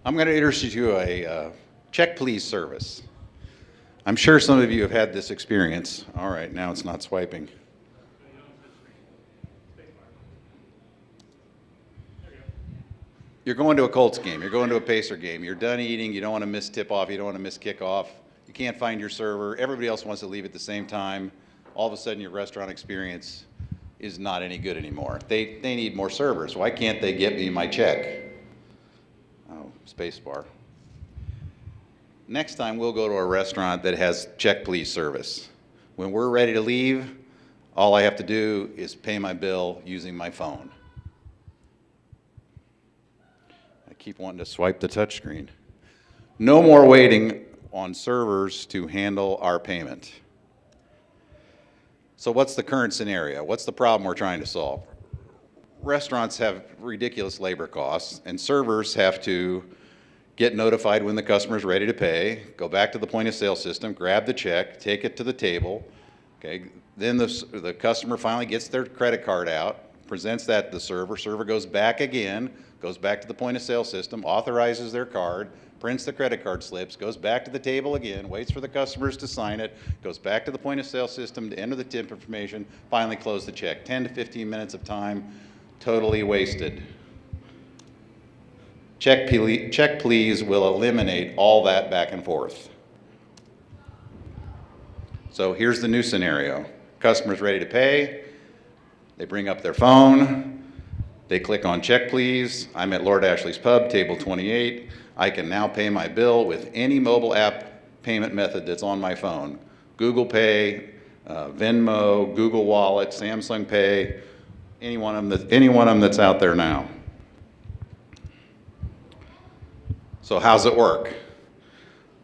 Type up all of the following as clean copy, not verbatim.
I'm going to introduce you to a check please service. I'm sure some of you have had this experience. All right, now it's not swiping. You're going to a Colts game, you're going to a Pacer game, you're done eating, you don't want to miss tip-off, you don't want to miss kickoff, you can't find your server, everybody else wants to leave at the same time. All of a sudden your restaurant experience is not any good anymore. They need more servers. Why can't they get me my check? Oh, space bar. Next time we'll go to a restaurant that has check please service. When we're ready to leave, all I have to do is pay my bill using my phone. I keep wanting to swipe the touchscreen. No more waiting on servers to handle our payment. So what's the current scenario? What's the problem we're trying to solve? Restaurants have ridiculous labor costs, and servers have to get notified when the customer's ready to pay, go back to the point of sale system, grab the check, take it to the table. Okay, then the customer finally gets their credit card out, presents that to the server goes back again, goes back to the point of sale system, authorizes their card, prints the credit card slips, goes back to the table again, waits for the customers to sign it, goes back to the point of sale system to enter the tip information, finally close the check. 10 to 15 minutes of time, totally wasted. Check please will eliminate all that back and forth. So here's the new scenario. Customer's ready to pay, they bring up their phone, they click on check please. I'm at Lord Ashley's Pub, table 28. I can now pay my bill with any mobile app payment method that's on my phone. Google Pay, Venmo, Google Wallet, Samsung Pay, any one of them that's out there now. So how's it work?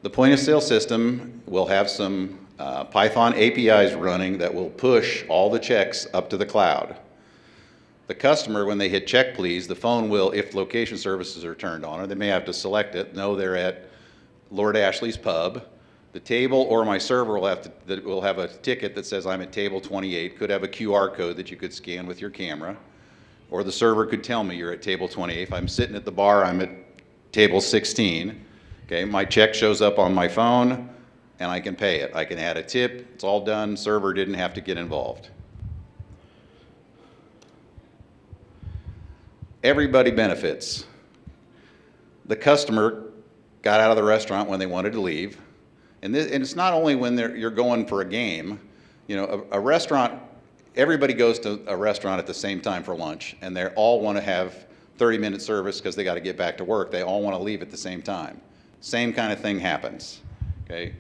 The point of sale system will have some Python APIs running that will push all the checks up to the cloud. The customer, when they hit check please, the phone will, if location services are turned on, or they may have to select it, know they're at Lord Ashley's Pub. The table or my server will have a ticket that says I'm at table 28, could have a QR code that you could scan with your camera, or the server could tell me you're at table 28. If I'm sitting at the bar, I'm at table 16. Okay, my check shows up on my phone, and I can pay it. I can add a tip, it's all done, server didn't have to get involved. Everybody benefits. The customer got out of the restaurant when they wanted to leave. And it's not only when you're going for a game. You know, a restaurant, everybody goes to a restaurant at the same time for lunch, and they all want to have 30-minute service because they got to get back to work. They all want to leave at the same time. Same kind of thing happens, okay?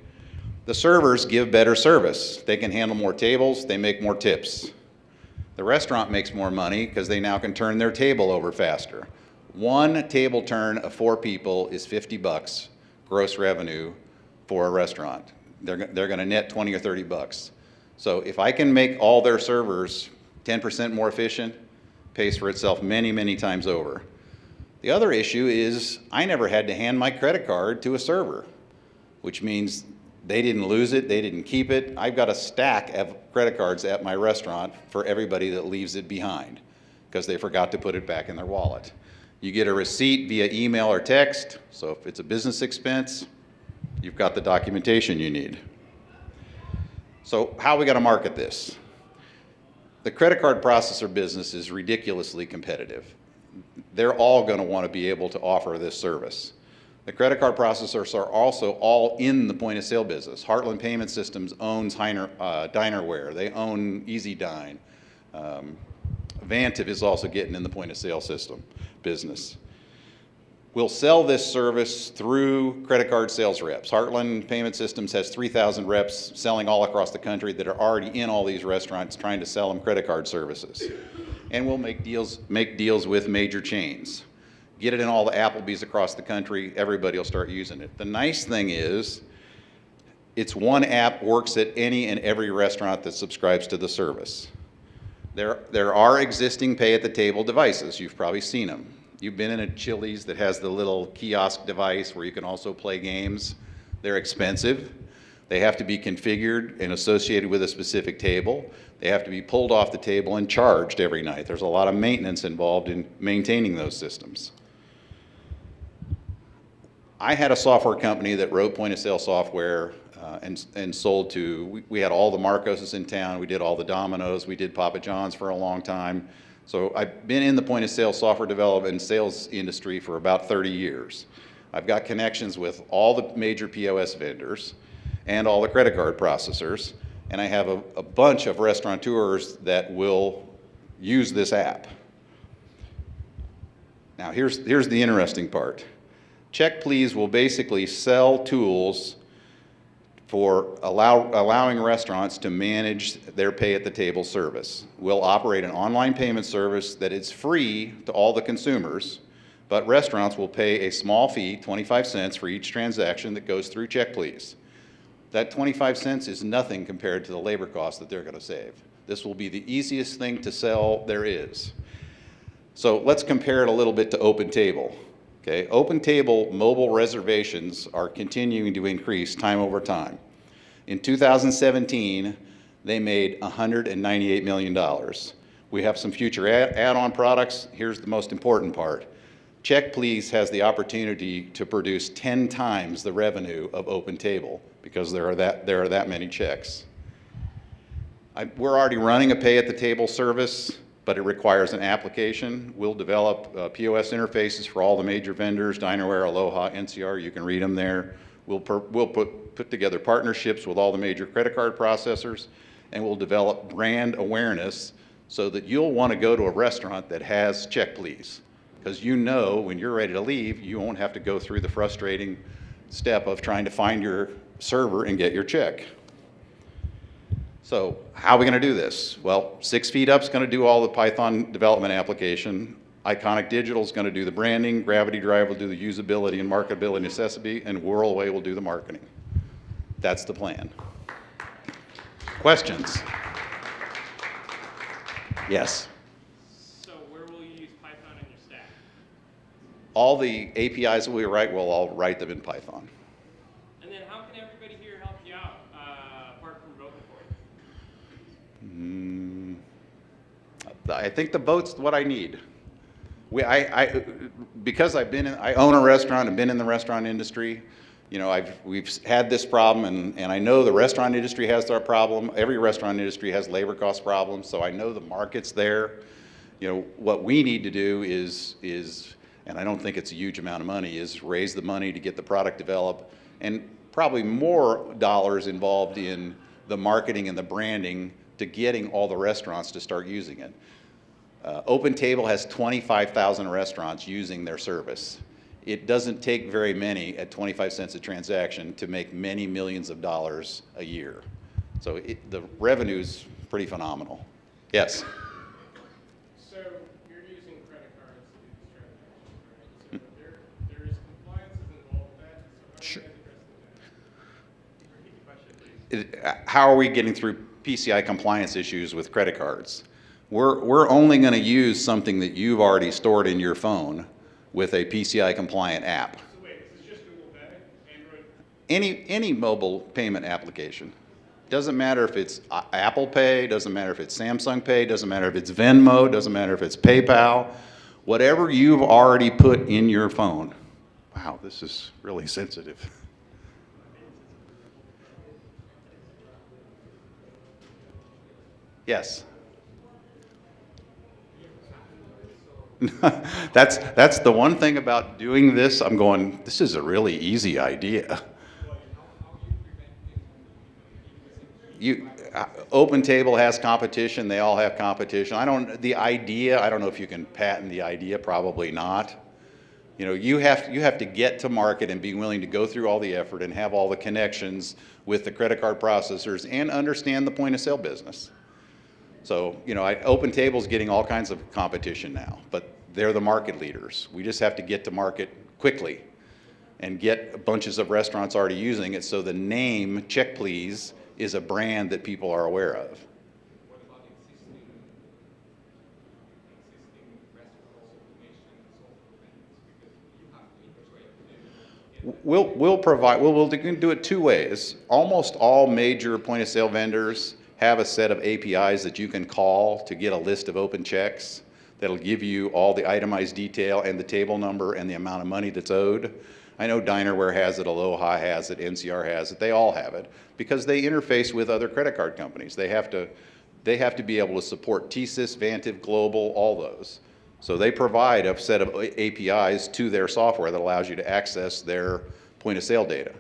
The servers give better service. They can handle more tables, they make more tips. The restaurant makes more money because they now can turn their table over faster. One table turn of 4 people is $50 gross revenue for a restaurant. They're going to net 20 or 30 bucks. So if I can make all their servers 10% more efficient, pays for itself many, many times over. The other issue is I never had to hand my credit card to a server, which means they didn't lose it, they didn't keep it. I've got a stack of credit cards at my restaurant for everybody that leaves it behind because they forgot to put it back in their wallet. You get a receipt via email or text, so if it's a business expense, you've got the documentation you need. So how are we going to market this? The credit card processor business is ridiculously competitive. They're all going to want to be able to offer this service. The credit card processors are also all in the point of sale business. Heartland Payment Systems owns Dinerware. They own EasyDine. Vantiv is also getting in the point of sale system business. We'll sell this service through credit card sales reps. Heartland Payment Systems has 3,000 reps selling all across the country that are already in all these restaurants trying to sell them credit card services. And we'll make deals with major chains. Get it in all the Applebee's across the country, everybody will start using it. The nice thing is, it's one app, works at any and every restaurant that subscribes to the service. There are existing pay at the table devices, you've probably seen them. You've been in a Chili's that has the little kiosk device where you can also play games. They're expensive. They have to be configured and associated with a specific table. They have to be pulled off the table and charged every night. There's a lot of maintenance involved in maintaining those systems. I had a software company that wrote point of sale software and sold to, we had all the Marcoses in town, we did all the Domino's, we did Papa John's for a long time. So I've been in the point of sale software development and sales industry for about 30 years. I've got connections with all the major POS vendors and all the credit card processors, and I have a bunch of restaurateurs that will use this app. Now here's the interesting part. Check Please will basically sell tools for allowing restaurants to manage their pay at the table service. We'll operate an online payment service that is free to all the consumers, but restaurants will pay a small fee, 25 cents, for each transaction that goes through Check Please. That 25 cents is nothing compared to the labor cost that they're going to save. This will be the easiest thing to sell there is. So let's compare it a little bit to OpenTable. Okay, OpenTable mobile reservations are continuing to increase time over time. In 2017, they made $198 million. We have some future add-on products. Here's the most important part. Check Please has the opportunity to produce 10 times the revenue of OpenTable because there are that many checks. We're already running a pay-at-the-table service, but it requires an application. We'll develop POS interfaces for all the major vendors, Dinerware, Aloha, NCR, you can read them there. We'll put together partnerships with all the major credit card processors, and we'll develop brand awareness so that you'll want to go to a restaurant that has Check Please. Because you know when you're ready to leave, you won't have to go through the frustrating step of trying to find your server and get your check. So how are we going to do this? Well, 6 Feet Up's going to do all the Python development application. Iconic Digital is going to do the branding. Gravity Drive will do the usability and marketability necessity. And Whirlaway will do the marketing. That's the plan. Questions? Yes? So where will you use Python in your stack? All the APIs that we write, we'll all write them in Python. And then how can everybody here help you out, apart from voting for you? I think the vote's what I need. Because I own a restaurant and been in the restaurant industry, you know, we've had this problem, and I know the restaurant industry has their problem. Every restaurant industry has labor cost problems, so I know the market's there. You know, what we need to do is, and I don't think it's a huge amount of money, is raise the money to get the product developed, and probably more dollars involved in the marketing and the branding to getting all the restaurants to start using it. OpenTable has 25,000 restaurants using their service. It doesn't take very many at 25 cents a transaction to make many millions of dollars a year. So the revenue's pretty phenomenal. Yes? So you're using credit cards to do these transactions, right? So there is compliance involved with that. So how do you address that? How are we getting through PCI compliance issues with credit cards? We're only going to use something that you've already stored in your phone with a PCI compliant app. So wait, is this just Google Pay, Android? Any mobile payment application. Doesn't matter if it's Apple Pay, doesn't matter if it's Samsung Pay, doesn't matter if it's Venmo, doesn't matter if it's PayPal. Whatever you've already put in your phone. Wow, this is really sensitive. Yes. That's the one thing about doing this. I'm going, this is a really easy idea. OpenTable has competition. They all have competition. I don't know if you can patent the idea. Probably not. You know, you have to get to market and be willing to go through all the effort and have all the connections with the credit card processors and understand the point of sale business. So, you know, OpenTable's getting all kinds of competition now, but they're the market leaders. We just have to get to market quickly and get bunches of restaurants already using it so the name Check Please is a brand that people are aware of. What about existing restaurants, automation, We'll do it two ways. Almost all major point of sale vendors have a set of APIs that you can call to get a list of open checks that'll give you all the itemized detail and the table number and the amount of money that's owed. I know Dinerware has it, Aloha has it, NCR has it, they all have it, because they interface with other credit card companies. They have to be able to support TSYS, Vantiv, Global, all those. So they provide a set of APIs to their software that allows you to access their point of sale data.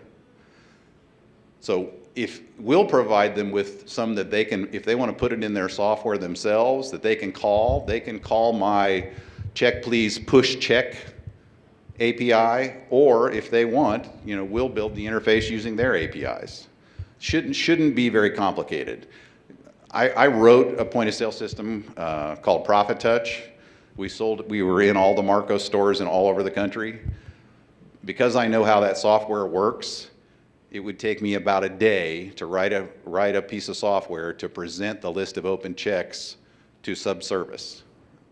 So if we'll provide them with some that they can, if they want to put it in their software themselves, that they can call my check please push check API, or if they want, we'll build the interface using their APIs. Shouldn't be very complicated. I wrote a point of sale system called Profit Touch. We were in all the Marco stores and all over the country. Because I know how that software works, it would take me about a day to write a piece of software to present the list of open checks to subservice.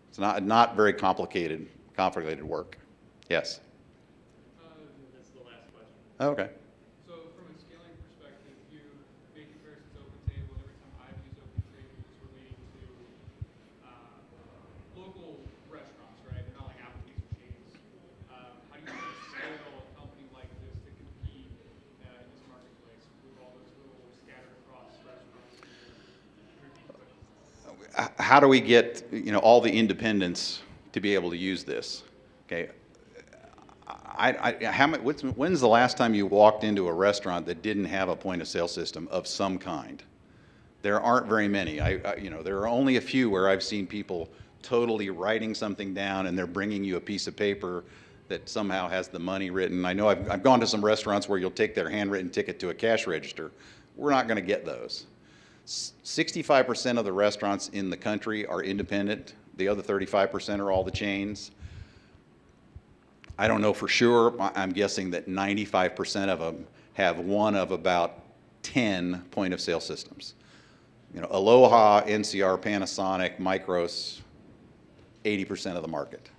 It's not very complicated work. Yes? That's the last question. Okay. So from a scaling perspective, you make comparisons to OpenTable. Every time I've used OpenTable, it's relating to local restaurants, right? They're not like Applebee's or chains. How do you scale a company like this to compete in this marketplace with all those little scattered across restaurants? How do we get all the independents to be able to use this? Okay. When's the last time you walked into a restaurant that didn't have a point of sale system of some kind? There aren't very many. There are only a few where I've seen people totally writing something down and they're bringing you a piece of paper that somehow has the money written. I know I've gone to some restaurants where you'll take their handwritten ticket to a cash register. We're not going to get those. 65% of the restaurants in the country are independent. The other 35% are all the chains. I don't know for sure. I'm guessing that 95% of them have one of about 10 point of sale systems. Aloha, NCR, Panasonic, Micros, 80% of the market.